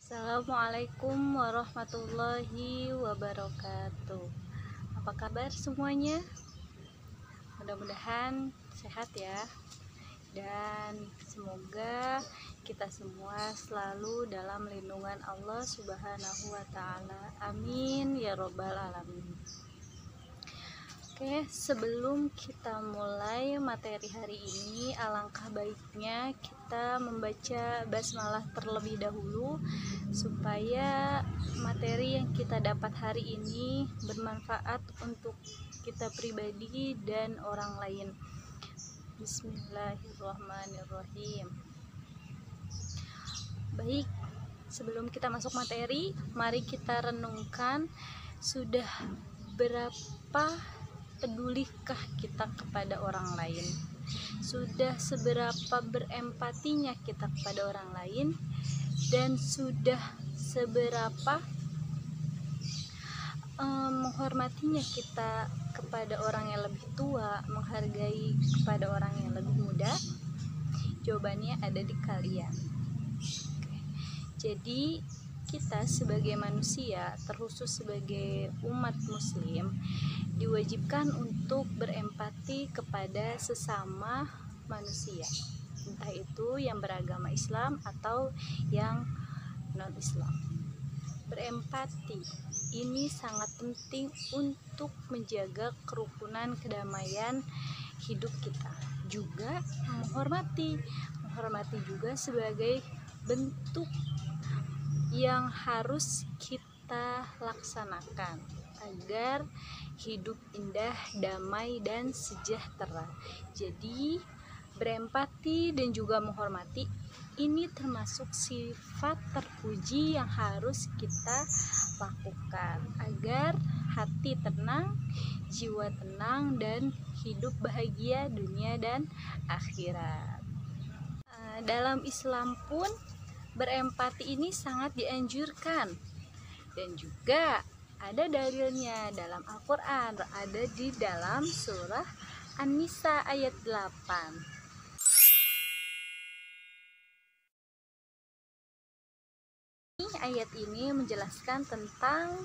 Assalamualaikum warahmatullahi wabarakatuh. Apa kabar semuanya? Mudah-mudahan sehat ya. Dan semoga kita semua selalu dalam lindungan Allah Subhanahu wa taala. Amin ya robbal alamin. Oke, sebelum kita mulai materi hari ini, alangkah baiknya kita membaca basmalah terlebih dahulu supaya materi yang kita dapat hari ini bermanfaat untuk kita pribadi dan orang lain. Bismillahirrahmanirrahim. Baik, sebelum kita masuk materi, mari kita renungkan sudah berapa pedulikah kita kepada orang lain? Sudah seberapa berempatinya kita kepada orang lain? Dan sudah seberapa menghormatinya kita kepada orang yang lebih tua, menghargai kepada orang yang lebih muda? Jawabannya ada di kalian. Jadi kita sebagai manusia, terkhusus sebagai umat muslim, diwajibkan untuk berempati kepada sesama manusia, entah itu yang beragama Islam atau yang non-Islam. Berempati ini sangat penting untuk menjaga kerukunan kedamaian hidup kita. Juga menghormati juga sebagai bentuk yang harus kita laksanakan agar hidup indah, damai, dan sejahtera. Jadi berempati dan juga menghormati ini termasuk sifat terpuji yang harus kita lakukan agar hati tenang, jiwa tenang, dan hidup bahagia dunia dan akhirat. Dalam Islam pun berempati ini sangat dianjurkan, dan juga ada dalilnya dalam Al-Quran, ada di dalam surah An-Nisa ayat 8. Ayat ini menjelaskan tentang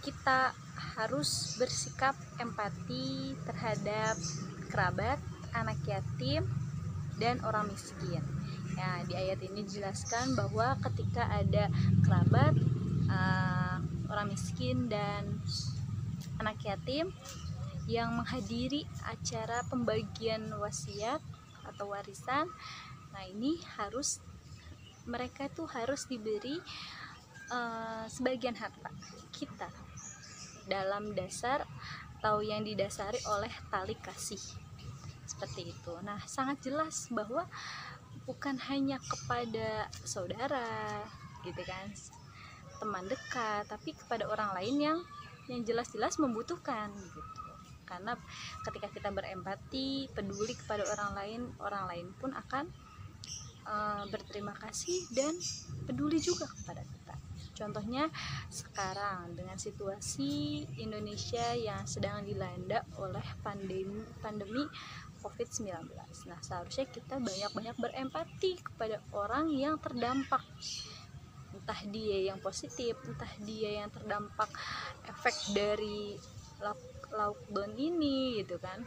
kita harus bersikap empati terhadap kerabat, anak yatim, dan orang miskin. Ya, di ayat ini dijelaskan bahwa ketika ada kerabat, orang miskin, dan anak yatim yang menghadiri acara pembagian wasiat atau warisan, nah ini mereka tuh harus diberi sebagian harta kita dalam dasar atau yang didasari oleh tali kasih, seperti itu. Nah, sangat jelas bahwa bukan hanya kepada saudara gitu kan, teman dekat, tapi kepada orang lain yang jelas-jelas membutuhkan gitu. Karena ketika kita berempati, peduli kepada orang lain pun akan berterima kasih dan peduli juga kepada kita. Contohnya sekarang dengan situasi Indonesia yang sedang dilanda oleh pandemi COVID-19. Nah, seharusnya kita banyak-banyak berempati kepada orang yang terdampak, entah dia yang positif, entah dia yang terdampak efek dari lockdown ini gitu kan.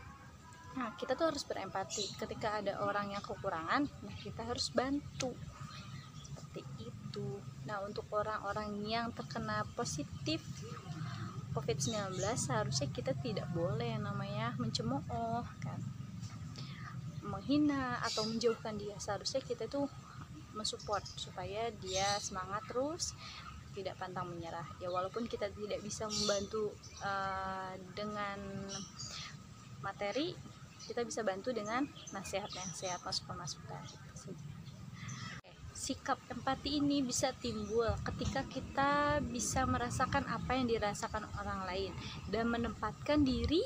Nah, kita tuh harus berempati ketika ada orang yang kekurangan, nah kita harus bantu, seperti itu. Nah, untuk orang-orang yang terkena positif COVID-19, seharusnya kita tidak boleh yang namanya mencemooh kan, menghina atau menjauhkan dia. Seharusnya kita tuh mensupport supaya dia semangat terus, tidak pantang menyerah. Ya, walaupun kita tidak bisa membantu dengan materi, kita bisa bantu dengan nasihat-nasihat, masukan-masukan. Sikap empati ini bisa timbul ketika kita bisa merasakan apa yang dirasakan orang lain dan menempatkan diri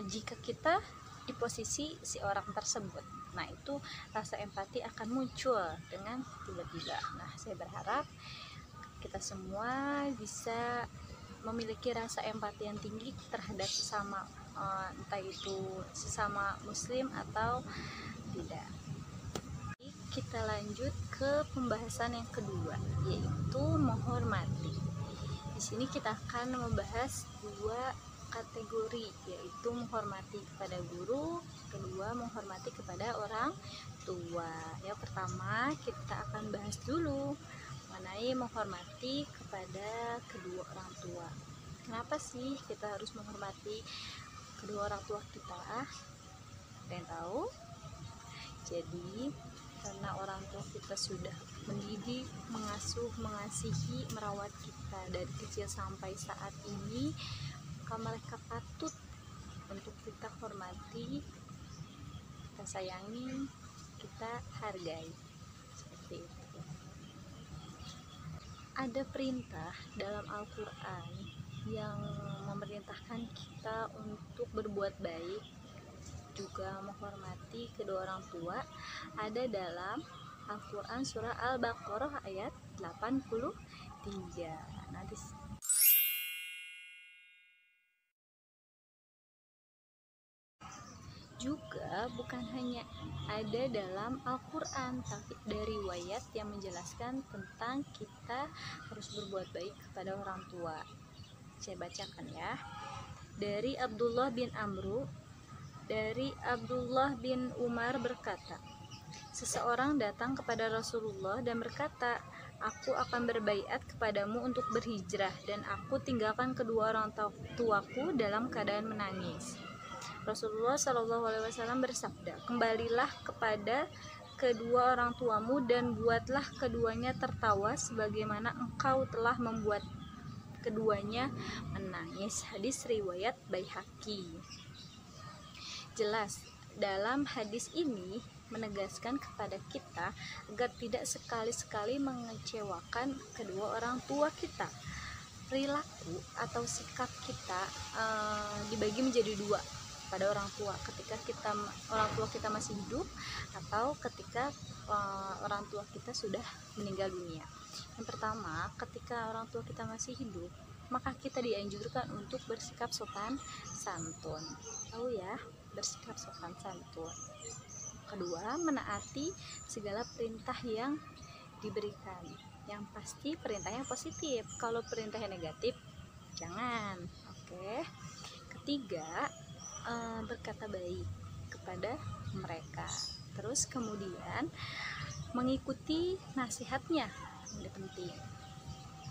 jika kita di posisi si orang tersebut. Nah, itu rasa empati akan muncul dengan tiba-tiba. Nah, saya berharap kita semua bisa memiliki rasa empati yang tinggi terhadap sesama, entah itu sesama muslim atau tidak. kita lanjut ke pembahasan yang kedua, yaitu menghormati. Di sini kita akan membahas dua kategori, yaitu menghormati kepada guru, kedua menghormati kepada orang tua. Yang pertama kita akan bahas dulu mengenai menghormati kepada kedua orang tua. Kenapa sih kita harus menghormati kedua orang tua kita? Ada yang tahu? Jadi karena orang tua kita sudah mendidik, mengasuh, mengasihi, merawat kita dari kecil sampai saat ini, maka mereka patut untuk kita hormati, kita sayangi, kita hargai. Seperti itu. Ada perintah dalam Al-Quran yang memerintahkan kita untuk berbuat baik, juga menghormati kedua orang tua. Ada dalam Al-Quran surah Al-Baqarah ayat 83. Juga bukan hanya ada dalam Al-Quran, tapi dari riwayat yang menjelaskan tentang kita harus berbuat baik kepada orang tua. Saya bacakan ya. Dari Abdullah bin Umar berkata, seseorang datang kepada Rasulullah dan berkata, aku akan berbaiat kepadamu untuk berhijrah, dan aku tinggalkan kedua orang tuaku dalam keadaan menangis. Rasulullah SAW bersabda, kembalilah kepada kedua orang tuamu dan buatlah keduanya tertawa sebagaimana engkau telah membuat keduanya menangis. Hadis riwayat Baihaqi. Jelas dalam hadis ini menegaskan kepada kita agar tidak sekali-sekali mengecewakan kedua orang tua kita. Perilaku atau sikap kita dibagi menjadi dua pada orang tua, ketika orang tua kita masih hidup atau ketika orang tua kita sudah meninggal dunia. Yang pertama, ketika orang tua kita masih hidup, maka kita dianjurkan untuk bersikap sopan santun. Tahu ya, bersikap sopan santun. Kedua, menaati segala perintah yang diberikan. Yang pasti perintahnya positif. Kalau perintahnya negatif, jangan. Oke. Ketiga, berkata baik kepada mereka. Terus kemudian mengikuti nasihatnya, ini penting.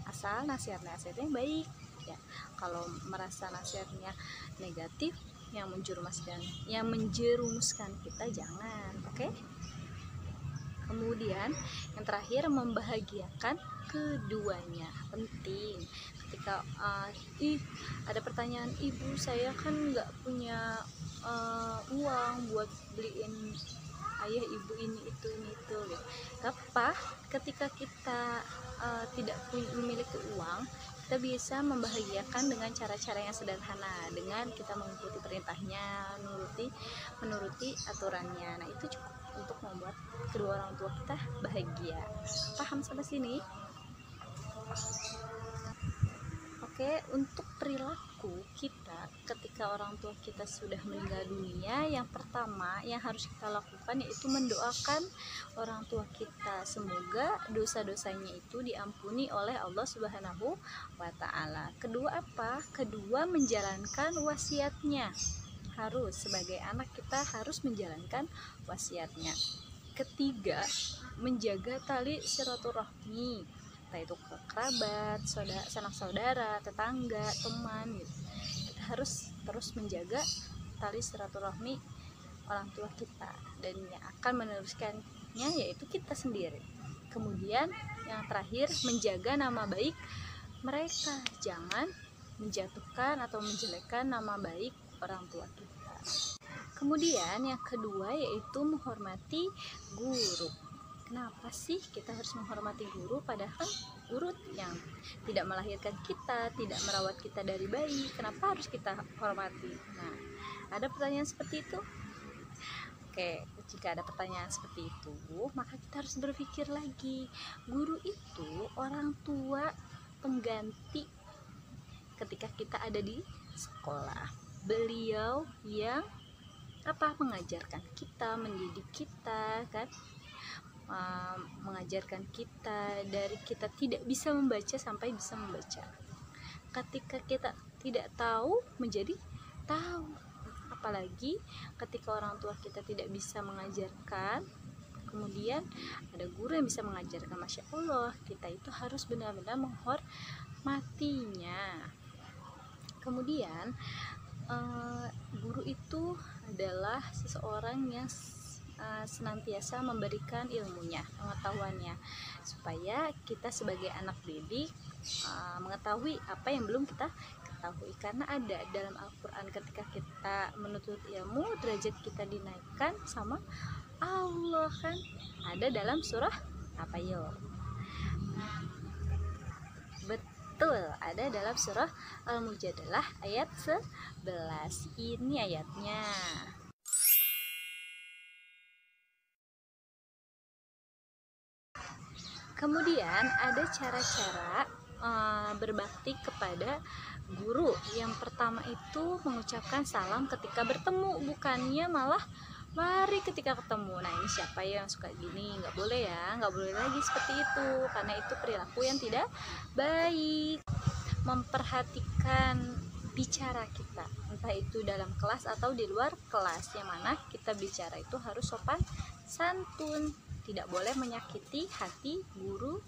Asal nasihatnya baik ya. Kalau merasa nasihatnya negatif yang menjerumuskan kita, jangan. Oke? Kemudian yang terakhir, membahagiakan keduanya, penting. Ketika ada pertanyaan, ibu saya kan nggak punya uang buat beliin ayah ibu ini itu gitu. Gak apa, ketika kita tidak memiliki uang, kita bisa membahagiakan dengan cara-cara yang sederhana, dengan kita mengikuti perintahnya, menuruti aturannya. Nah, itu cukup untuk membuat kedua orang tua kita bahagia. Paham sampai sini? Oke, untuk perilaku kita ketika orang tua kita sudah meninggal dunia, yang pertama yang harus kita lakukan yaitu mendoakan orang tua kita, semoga dosa-dosanya itu diampuni oleh Allah Subhanahu wa Ta'ala. Kedua apa? Kedua, menjalankan wasiatnya. Sebagai anak kita harus menjalankan wasiatnya. Ketiga, menjaga tali silaturahmi, entah itu ke kerabat, sanak saudara, tetangga, teman gitu. Kita harus terus menjaga tali silaturahmi orang tua kita, dan yang akan meneruskannya yaitu kita sendiri. Kemudian yang terakhir, menjaga nama baik mereka, jangan menjatuhkan atau menjelekkan nama baik orang tua kita. Kemudian yang kedua yaitu menghormati guru. Kenapa sih kita harus menghormati guru, padahal guru yang tidak melahirkan kita, tidak merawat kita dari bayi, kenapa harus kita hormati? Nah, ada pertanyaan seperti itu? Oke, jika ada pertanyaan seperti itu, maka kita harus berpikir lagi. Guru itu orang tua pengganti ketika kita ada di sekolah. Beliau yang mengajarkan kita, mendidik kita, kan? mengajarkan kita dari kita tidak bisa membaca sampai bisa membaca. Ketika kita tidak tahu menjadi tahu, apalagi ketika orang tua kita tidak bisa mengajarkan, kemudian ada guru yang bisa mengajarkan. Masya Allah, kita itu harus benar-benar menghormatinya. Kemudian guru itu adalah seseorang yang senantiasa memberikan ilmunya, pengetahuannya, supaya kita sebagai anak didik mengetahui apa yang belum kita ketahui. Karena ada dalam Al-Quran, ketika kita menuntut ilmu, derajat kita dinaikkan sama Allah, kan ada dalam surah apa yo? Betul, ada dalam surah Al-Mujadalah ayat 11. Ini ayatnya. Kemudian ada cara-cara berbakti kepada guru. Yang pertama itu mengucapkan salam ketika bertemu, bukannya malah lari ketika ketemu. Nah, ini siapa yang suka gini? Nggak boleh ya, nggak boleh lagi seperti itu, karena itu perilaku yang tidak baik. Memperhatikan bicara kita, entah itu dalam kelas atau di luar kelas, yang mana kita bicara itu harus sopan santun, tidak boleh menyakiti hati guru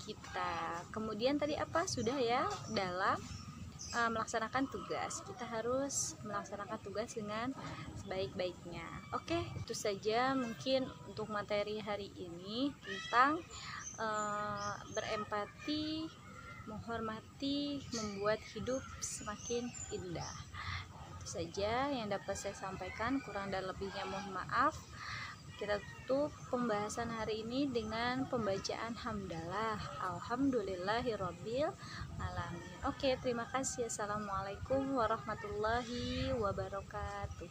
kita. Kemudian tadi apa? Sudah ya, dalam melaksanakan tugas, kita harus melaksanakan tugas dengan sebaik-baiknya. Oke, itu saja mungkin untuk materi hari ini tentang berempati, menghormati, membuat hidup semakin indah. Itu saja yang dapat saya sampaikan, kurang dan lebihnya mohon maaf. Kita tutup pembahasan hari ini dengan pembacaan hamdalah. Alhamdulillahirabbil alamin. Oke, terima kasih. Assalamualaikum warahmatullahi wabarakatuh.